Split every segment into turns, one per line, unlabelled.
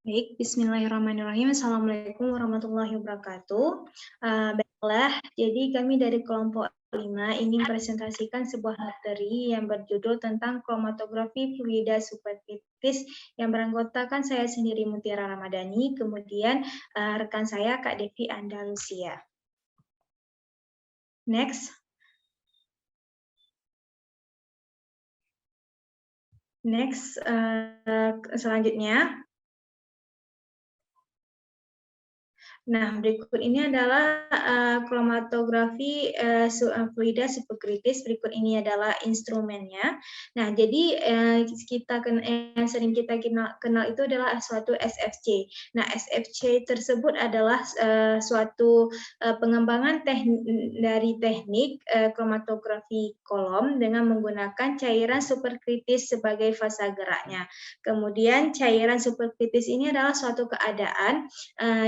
Baik, bismillahirrahmanirrahim. Assalamualaikum warahmatullahi wabarakatuh. Baiklah, jadi kami dari kelompok 5 ingin presentasikan sebuah materi yang berjudul tentang kromatografi fluida superkritis yang beranggotakan saya sendiri Mutiara Ramadhani, kemudian rekan saya Kak Devi Andalusia. Next. Next, selanjutnya. Nah, berikut ini adalah kromatografi fluida superkritis. Berikut ini adalah instrumennya. Nah, jadi yang sering kita kenal itu adalah suatu SFC. Nah, SFC tersebut adalah suatu pengembangan dari teknik kromatografi kolom dengan menggunakan cairan superkritis sebagai fasa geraknya. Kemudian cairan superkritis ini adalah suatu keadaan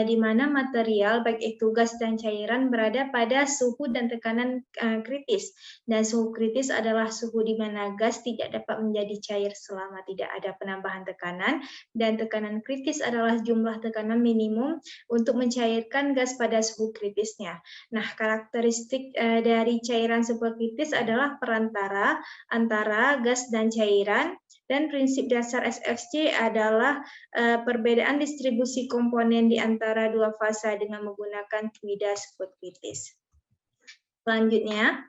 di mana material baik itu gas dan cairan berada pada suhu dan tekanan kritis. Dan suhu kritis adalah suhu di mana gas tidak dapat menjadi cair selama tidak ada penambahan tekanan, dan tekanan kritis adalah jumlah tekanan minimum untuk mencairkan gas pada suhu kritisnya. Nah, karakteristik dari cairan superkritis adalah perantara antara gas dan cairan, dan prinsip dasar SFC adalah perbedaan distribusi komponen di antara dua fasa dengan menggunakan fluida superkritis. Selanjutnya.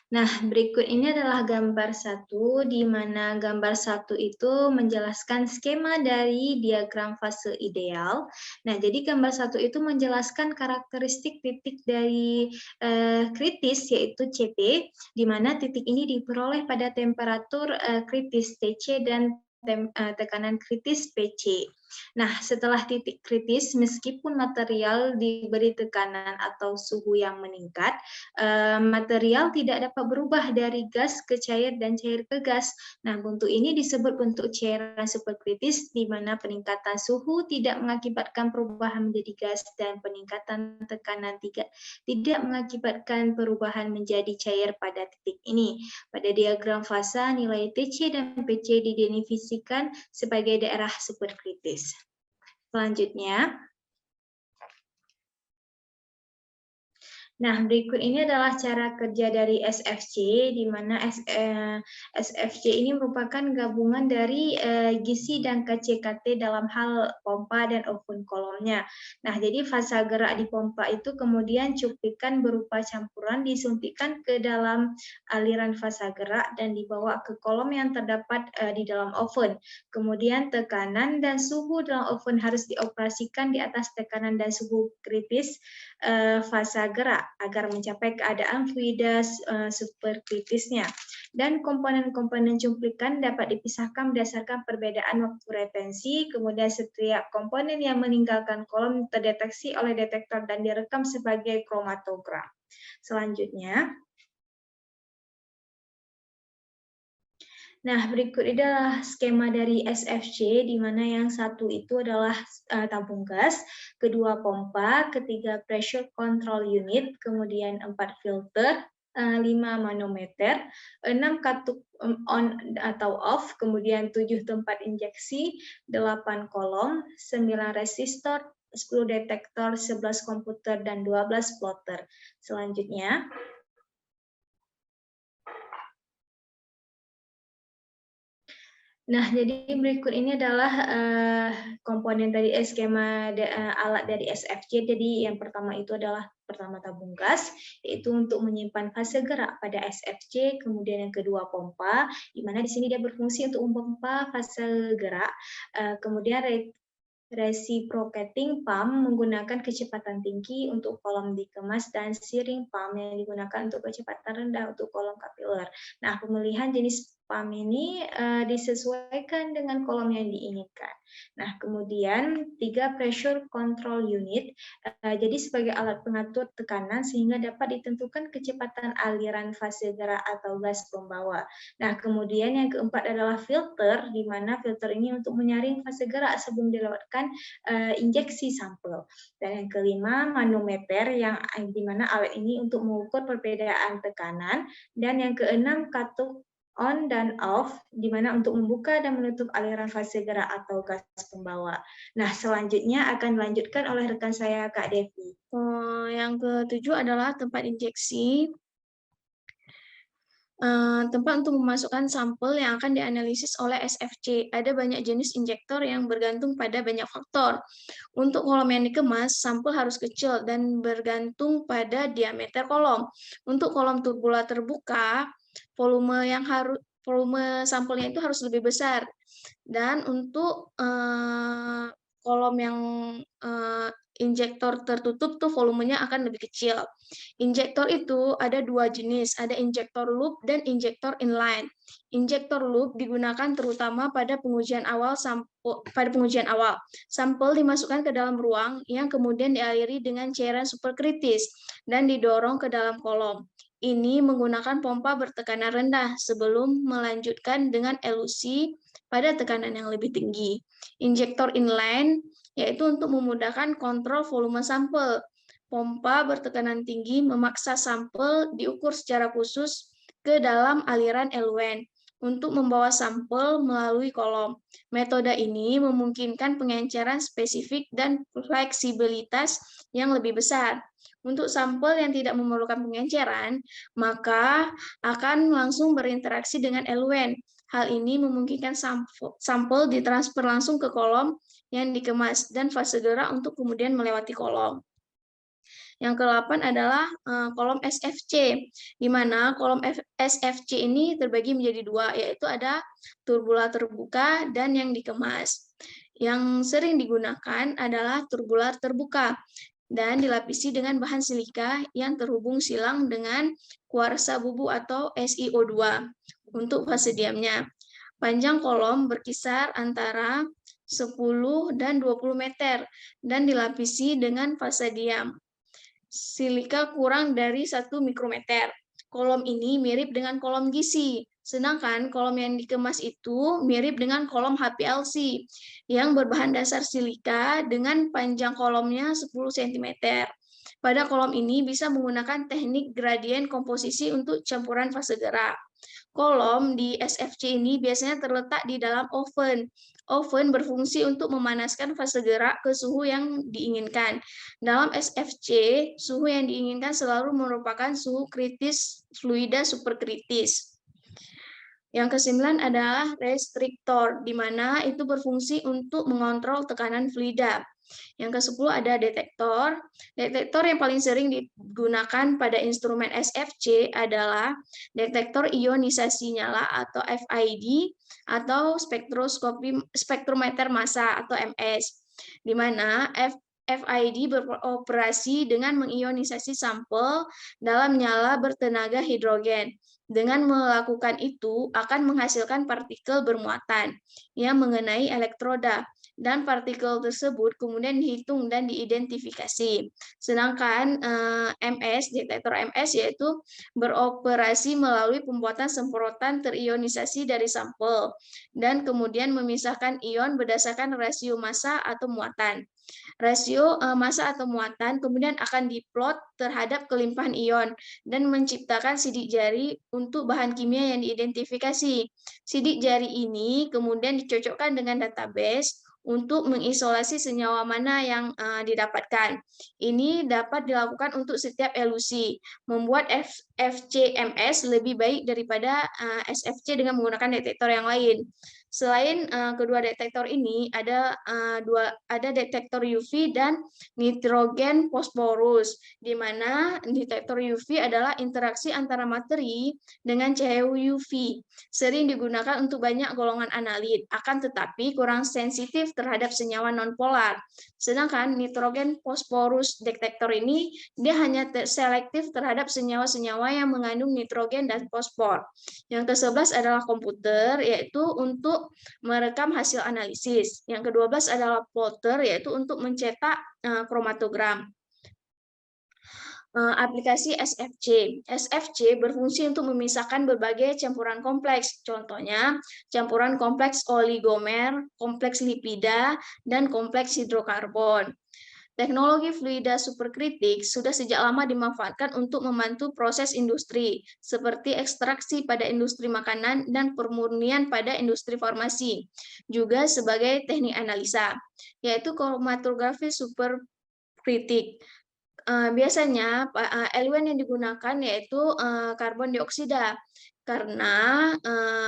Nah, berikut ini adalah gambar 1, di mana gambar 1 itu menjelaskan skema dari diagram fase ideal. Nah, jadi gambar 1 itu menjelaskan karakteristik titik dari kritis, yaitu CP, di mana titik ini diperoleh pada temperatur kritis TC dan tekanan kritis PC. Nah, setelah titik kritis, meskipun material diberi tekanan atau suhu yang meningkat, material tidak dapat berubah dari gas ke cair dan cair ke gas. Nah, bentuk ini disebut bentuk cairan superkritis, di mana peningkatan suhu tidak mengakibatkan perubahan menjadi gas dan peningkatan tekanan tidak mengakibatkan perubahan menjadi cair pada titik ini. Pada diagram fasa, nilai TC dan PC didefinisikan sebagai daerah superkritis. Selanjutnya. Nah, berikut ini adalah cara kerja dari SFC, di mana SFC ini merupakan gabungan dari GC dan KCKT dalam hal pompa dan oven kolomnya. Nah, jadi fasa gerak di pompa itu kemudian cuplikan berupa campuran disuntikkan ke dalam aliran fasa gerak dan dibawa ke kolom yang terdapat di dalam oven. Kemudian tekanan dan suhu dalam oven harus dioperasikan di atas tekanan dan suhu kritis fasa gerak agar mencapai keadaan fluida superkritisnya. Dan komponen-komponen cuplikan dapat dipisahkan berdasarkan perbedaan waktu retensi, kemudian setiap komponen yang meninggalkan kolom terdeteksi oleh detektor dan direkam sebagai kromatogram. Selanjutnya. Nah, berikut adalah skema dari SFC, di mana yang satu itu adalah tabung gas, kedua pompa, ketiga pressure control unit, kemudian 4 filter, 5 manometer, 6 katup on atau off, kemudian 7 tempat injeksi, 8 kolom, 9 resistor, 10 detektor, 11 komputer, dan 12 plotter. Selanjutnya. Nah, jadi berikut ini adalah komponen dari skema alat dari SFC. Jadi yang pertama itu adalah tabung gas, yaitu untuk menyimpan fase gerak pada SFC. Kemudian yang kedua pompa, di mana di sini dia berfungsi untuk memompa fase gerak. Kemudian reciprocating pump menggunakan kecepatan tinggi untuk kolom dikemas, dan searing pump yang digunakan untuk kecepatan rendah untuk kolom kapiler. Nah, pemilihan jenis pump ini disesuaikan dengan kolom yang diinginkan. Nah, kemudian 3 pressure control unit, jadi sebagai alat pengatur tekanan sehingga dapat ditentukan kecepatan aliran fase gerak atau gas pembawa. Nah, kemudian yang keempat adalah filter, di mana filter ini untuk menyaring fase gerak sebelum dilewatkan injeksi sampel. Dan yang kelima, manometer, yang di mana alat ini untuk mengukur perbedaan tekanan. Dan yang keenam, katup on dan off, di mana untuk membuka dan menutup aliran fase gerak atau gas pembawa. Nah, selanjutnya akan dilanjutkan oleh rekan saya, Kak Devi.
Yang ketujuh adalah tempat injeksi. Tempat untuk memasukkan sampel yang akan dianalisis oleh SFC. Ada banyak jenis injektor yang bergantung pada banyak faktor. Untuk kolom yang dikemas, sampel harus kecil dan bergantung pada diameter kolom. Untuk kolom turbula terbuka, volume sampelnya itu harus lebih besar. Dan untuk kolom yang injektor tertutup tuh volumenya akan lebih kecil. Injektor itu ada dua jenis, ada injektor loop dan injektor inline. Injektor loop digunakan terutama pada pengujian awal Sampel dimasukkan ke dalam ruang yang kemudian dialiri dengan cairan superkritis dan didorong ke dalam kolom. Ini menggunakan pompa bertekanan rendah sebelum melanjutkan dengan elusi pada tekanan yang lebih tinggi. Injektor inline yaitu untuk memudahkan kontrol volume sampel. Pompa bertekanan tinggi memaksa sampel diukur secara khusus ke dalam aliran eluen untuk membawa sampel melalui kolom. Metode ini memungkinkan pengenceran spesifik dan fleksibilitas yang lebih besar. Untuk sampel yang tidak memerlukan pengenceran, maka akan langsung berinteraksi dengan eluen. Hal ini memungkinkan sampel ditransfer langsung ke kolom yang dikemas dan fase gerak untuk kemudian melewati kolom. Yang ke-8 adalah kolom SFC, di mana kolom SFC ini terbagi menjadi dua, yaitu ada turbula terbuka dan yang dikemas. Yang sering digunakan adalah turbula terbuka dan dilapisi dengan bahan silika yang terhubung silang dengan kuarsa bubu atau SiO2 untuk fase diamnya. Panjang kolom berkisar antara 10 dan 20 meter dan dilapisi dengan fase diam. Silika kurang dari 1 mikrometer. Kolom ini mirip dengan kolom gizi, sedangkan kolom yang dikemas itu mirip dengan kolom HPLC yang berbahan dasar silika dengan panjang kolomnya 10 cm. Pada kolom ini bisa menggunakan teknik gradien komposisi untuk campuran fase gerak. Kolom di SFC ini biasanya terletak di dalam oven. Oven berfungsi untuk memanaskan fase gerak ke suhu yang diinginkan. Dalam SFC, suhu yang diinginkan selalu merupakan suhu kritis fluida superkritis. Yang ke-9 adalah restriktor, di mana itu berfungsi untuk mengontrol tekanan fluida. Yang ke-10 ada detektor. Detektor yang paling sering digunakan pada instrumen SFC adalah detektor ionisasi nyala atau FID atau spektrometer massa atau MS, di mana FID beroperasi dengan mengionisasi sampel dalam nyala bertenaga hidrogen. Dengan melakukan itu akan menghasilkan partikel bermuatan yang mengenai elektroda, dan partikel tersebut kemudian dihitung dan diidentifikasi. Sedangkan detektor MS yaitu beroperasi melalui pembuatan semprotan terionisasi dari sampel dan kemudian memisahkan ion berdasarkan rasio massa atau muatan. Rasio massa atau muatan kemudian akan diplot terhadap kelimpahan ion dan menciptakan sidik jari untuk bahan kimia yang diidentifikasi. Sidik jari ini kemudian dicocokkan dengan database untuk mengisolasi senyawa mana yang didapatkan. Ini dapat dilakukan untuk setiap elusi, membuat FCMS lebih baik daripada SFC dengan menggunakan detektor yang lain. Selain kedua detektor ini, ada detektor UV dan nitrogen fosforus, di mana detektor UV adalah interaksi antara materi dengan cahaya UV. Sering digunakan untuk banyak golongan analit, akan tetapi kurang sensitif terhadap senyawa nonpolar. Sedangkan nitrogen fosforus detektor ini dia hanya selektif terhadap senyawa-senyawa yang mengandung nitrogen dan fosfor. Yang ke-11 adalah komputer, yaitu untuk merekam hasil analisis. Yang ke-12 adalah plotter, yaitu untuk mencetak kromatogram. Aplikasi SFC. SFC berfungsi untuk memisahkan berbagai campuran kompleks. Contohnya, campuran kompleks oligomer, kompleks lipida, dan kompleks hidrokarbon. Teknologi fluida superkritik sudah sejak lama dimanfaatkan untuk membantu proses industri, seperti ekstraksi pada industri makanan dan pemurnian pada industri farmasi, juga sebagai teknik analisa, yaitu kromatografi superkritik. Biasanya elemen yang digunakan yaitu karbon dioksida, karena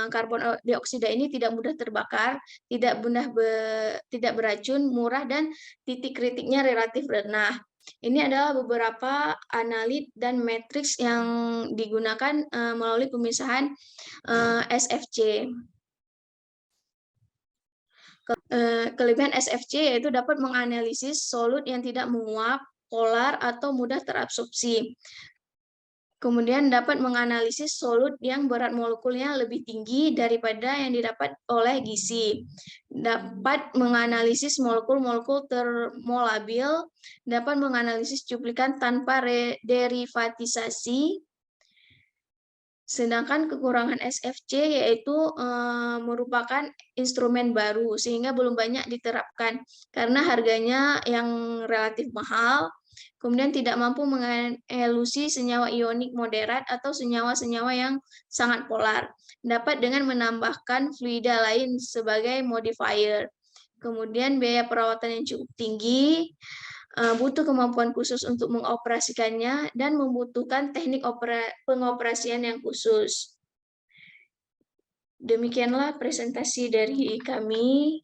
karbon dioksida ini tidak mudah terbakar, tidak beracun, murah, dan titik kritiknya relatif rendah. Ini adalah beberapa analit dan matriks yang digunakan melalui pemisahan SFC. Kelebihan SFC yaitu dapat menganalisis solut yang tidak menguap, polar, atau mudah terabsorpsi. Kemudian dapat menganalisis solut yang berat molekulnya lebih tinggi daripada yang didapat oleh gizi. Dapat menganalisis molekul-molekul termolabil, dapat menganalisis cuplikan tanpa derivatisasi. Sedangkan kekurangan SFC yaitu merupakan instrumen baru sehingga belum banyak diterapkan karena harganya yang relatif mahal, kemudian tidak mampu mengelusi senyawa ionik moderat atau senyawa-senyawa yang sangat polar. Dapat dengan menambahkan fluida lain sebagai modifier. Kemudian biaya perawatan yang cukup tinggi, butuh kemampuan khusus untuk mengoperasikannya, dan membutuhkan teknik pengoperasian yang khusus. Demikianlah presentasi dari kami.